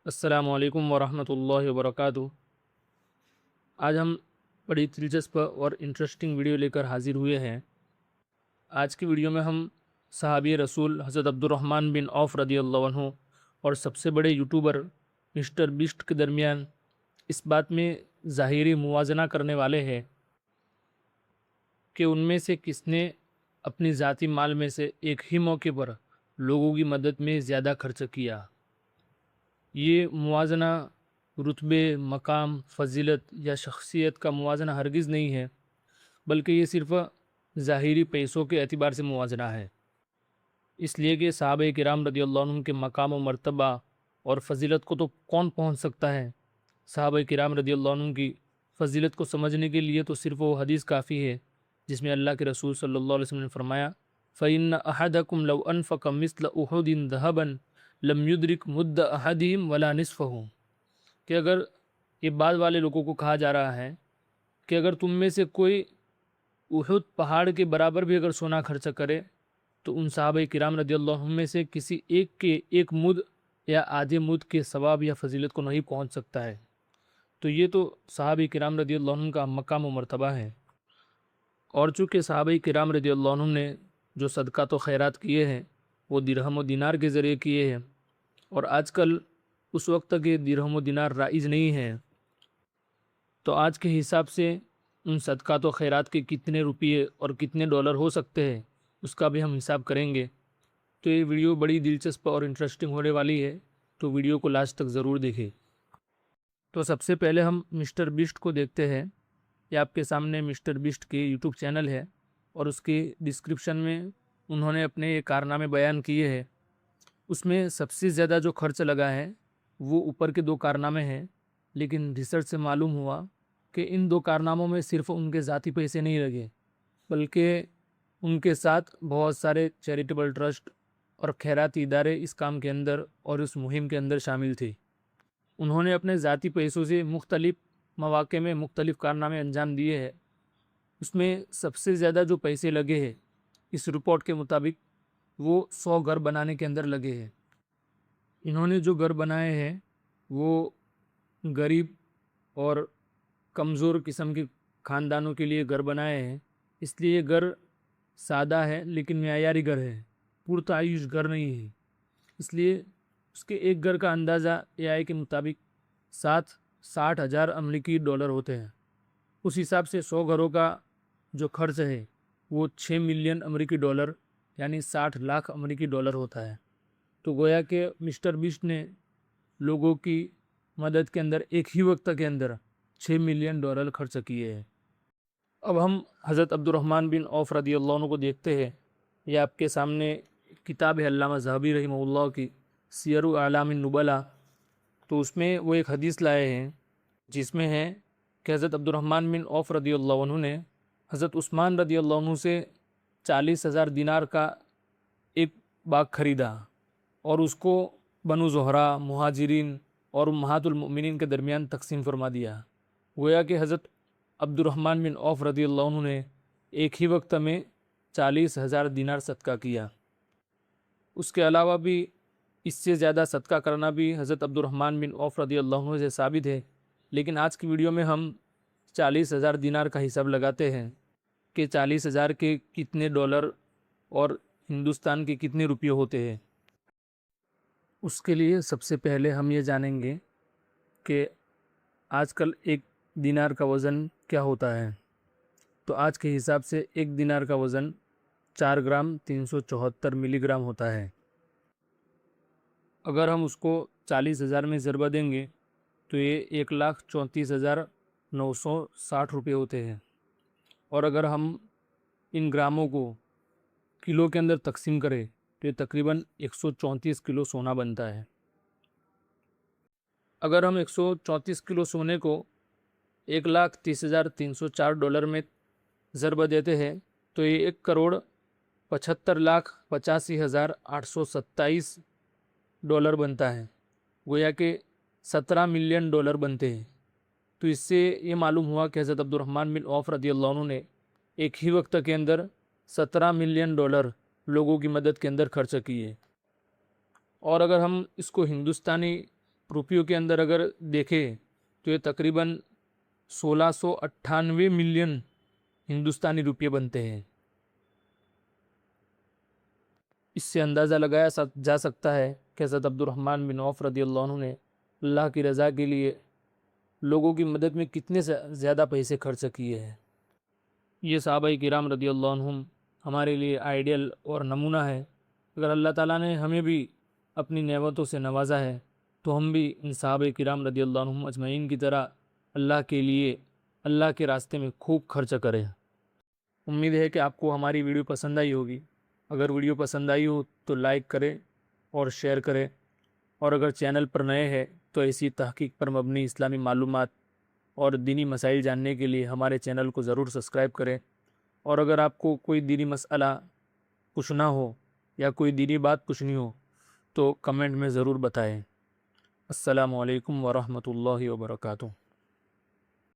السلام علیکم ورحمۃ اللہ وبرکاتہ۔ آج ہم بڑی دلچسپ اور انٹرسٹنگ ویڈیو لے کر حاضر ہوئے ہیں۔ آج کی ویڈیو میں ہم صحابی رسول حضرت عبد الرحمن بن عوف رضی اللہ عنہ اور سب سے بڑے یوٹیوبر مسٹر بیسٹ کے درمیان اس بات میں ظاہری موازنہ کرنے والے ہیں کہ ان میں سے کس نے اپنی ذاتی مال میں سے ایک ہی موقع پر لوگوں کی مدد میں زیادہ خرچ کیا۔ یہ موازنہ رتبے، مقام، فضیلت یا شخصیت کا موازنہ ہرگز نہیں ہے، بلکہ یہ صرف ظاہری پیسوں کے اعتبار سے موازنہ ہے۔ اس لیے کہ صحابہ کرام رضی اللہ عنہ کے مقام و مرتبہ اور فضیلت کو تو کون پہنچ سکتا ہے؟ صحابہ کرام رضی اللہ عنہ کی فضیلت کو سمجھنے کے لیے تو صرف وہ حدیث کافی ہے جس میں اللہ کے رسول صلی اللہ علیہ وسلم نے فرمایا فَإِنَّ أَحَدَكُمْ لَوْ أَنفَقَ مِثْلَ أُحُدٍ ذَهَبًا لَمْ يُدْرِكْ مُدَّ أَحَدِهِمْ وَلَا نِصْفَهُ، کہ اگر یہ بعد والے لوگوں کو کہا جا رہا ہے کہ اگر تم میں سے کوئی احد پہاڑ کے برابر بھی اگر سونا خرچ کرے تو ان صحابہ کرام رضی اللہ عنہ میں سے کسی ایک کے ایک مد یا آدھے مد کے ثواب یا فضیلت کو نہیں پہنچ سکتا ہے۔ تو یہ تو صحابہ کرام رضی اللہ عنہ کا مقام و مرتبہ ہے۔ اور چونکہ صحابہ کرام رضی اللہ عنہ نے جو صدقات و خیرات کیے ہیں وہ درہم و دینار کے ذریعے کیے ہیں، اور آج کل اس وقت تک یہ درہم و دینار رائج نہیں ہے، تو آج کے حساب سے ان صدقات و خیرات کے کتنے روپیے اور کتنے ڈالر ہو سکتے ہیں اس کا بھی ہم حساب کریں گے۔ تو یہ ویڈیو بڑی دلچسپ اور انٹرسٹنگ ہونے والی ہے، تو ویڈیو کو لاسٹ تک ضرور دیکھیں۔ تو سب سے پہلے ہم مسٹر بیسٹ کو دیکھتے ہیں۔ یہ آپ کے سامنے مسٹر بیسٹ کی یوٹیوب چینل ہے، اور اس کی ڈسکرپشن میں انہوں نے اپنے یہ کارنامے بیان کیے ہیں۔ اس میں سب سے زیادہ جو خرچ لگا ہے وہ اوپر کے دو کارنامے ہیں، لیکن ریسرچ سے معلوم ہوا کہ ان دو کارناموں میں صرف ان کے ذاتی پیسے نہیں لگے، بلکہ ان کے ساتھ بہت سارے چیریٹیبل ٹرسٹ اور خیراتی ادارے اس کام کے اندر اور اس مہم کے اندر شامل تھے۔ انہوں نے اپنے ذاتی پیسوں سے مختلف مواقع میں مختلف کارنامے انجام دیے ہیں۔ اس میں سب سے زیادہ جو پیسے لگے ہیں اس رپورٹ کے مطابق وہ 100 گھر بنانے کے اندر لگے ہیں۔ انہوں نے جو گھر بنائے ہیں وہ غریب اور کمزور قسم کے خاندانوں کے لیے گھر بنائے ہیں، اس لیے یہ گھر سادہ ہے لیکن معیاری گھر ہے، پرتعیش گھر نہیں ہے۔ اس لیے اس کے ایک گھر کا اندازہ AI کے مطابق 60,000 امریکی ڈالر ہوتے ہیں۔ اس حساب سے 100 گھروں کا جو خرچ ہے وہ 6 ملین امریکی ڈالر یعنی 60 لاکھ امریکی ڈالر ہوتا ہے۔ تو گویا کہ مسٹر بیسٹ نے لوگوں کی مدد کے اندر ایک ہی وقت کے اندر 6 ملین ڈالر خرچ کیے ہیں۔ اب ہم حضرت عبد الرحمن بن عوف رضی اللہ عنہ کو دیکھتے ہیں۔ یہ آپ کے سامنے کتاب ہے علامہ ذہبی رحمہ اللہ کی سیر اعلام النبلاء، تو اس میں وہ ایک حدیث لائے ہیں جس میں ہے کہ حضرت عبد الرحمن بن عوف رضی اللہ عنہ نے حضرت عثمان رضی اللہ عنہ سے 40,000 دینار کا ایک باغ خریدا اور اس کو بنو زہرہ، مہاجرین اور امہات المؤمنین کے درمیان تقسیم فرما دیا۔ گویا کہ حضرت عبد الرحمن بن عوف رضی اللہ عنہ نے ایک ہی وقت میں 40,000 دینار صدقہ کیا۔ اس کے علاوہ بھی اس سے زیادہ صدقہ کرنا بھی حضرت عبد الرحمن بن عوف رضی اللہ عنہ سے ثابت ہے، لیکن آج کی ویڈیو میں ہم 40,000 دینار کا حساب لگاتے ہیں کہ 40,000 کے کتنے ڈالر اور ہندوستان کے کتنے روپیے ہوتے ہیں۔ اس کے لیے سب سے پہلے ہم یہ جانیں گے کہ آج کل ایک دینار کا وزن کیا ہوتا ہے۔ تو آج کے حساب سے ایک دینار کا وزن 4 گرام 374 ملی گرام ہوتا ہے۔ اگر ہم اس کو 40,000 میں ضربہ دیں گے تو یہ 1,34,960 روپے ہوتے ہیں، اور اگر ہم ان گراموں کو کلو کے اندر تقسیم کریں تو یہ تقریباً 134 کلو سونا بنتا ہے۔ اگر ہم 134 کلو سونے کو 1,30,304 ڈالر میں ضربہ دیتے ہیں تو یہ 1,75,85,827 ڈالر بنتا ہے، گویا کہ 17 ملین ڈالر بنتے ہیں۔ تو اس سے یہ معلوم ہوا کہ حضرت عبد الرحمن بن عوف رضی اللہ عنہ نے ایک ہی وقت کے اندر 17 ملین ڈالر لوگوں کی مدد کے اندر خرچ کیے۔ اور اگر ہم اس کو ہندوستانی روپیوں کے اندر اگر دیکھیں تو یہ تقریباً 1698 ملین ہندوستانی روپیے بنتے ہیں۔ اس سے اندازہ لگایا جا سکتا ہے کہ حضرت عبد الرحمن بن عوف رضی اللہ عنہ نے اللہ کی رضا کے لیے لوگوں کی مدد میں کتنے زیادہ پیسے خرچ کیے ہیں۔ یہ صحابہ کرام رضی اللہ عنہم ہمارے لیے آئیڈیل اور نمونہ ہے۔ اگر اللہ تعالیٰ نے ہمیں بھی اپنی نعمتوں سے نوازا ہے تو ہم بھی ان صحابہ کرام رضی اللہ عنہم اجمعین کی طرح اللہ کے لیے اللہ کے راستے میں خوب خرچ کریں۔ امید ہے کہ آپ کو ہماری ویڈیو پسند آئی ہوگی۔ اگر ویڈیو پسند آئی ہو تو لائک کریں اور شیئر کریں، اور اگر چینل پر نئے ہیں تو ایسی تحقیق پر مبنی اسلامی معلومات اور دینی مسائل جاننے کے لیے ہمارے چینل کو ضرور سبسکرائب کریں۔ اور اگر آپ کو کوئی دینی مسئلہ پوچھنا ہو یا کوئی دینی بات پوچھنی ہو تو کمنٹ میں ضرور بتائیں۔ السلام علیکم ورحمۃ اللہ وبرکاتہ۔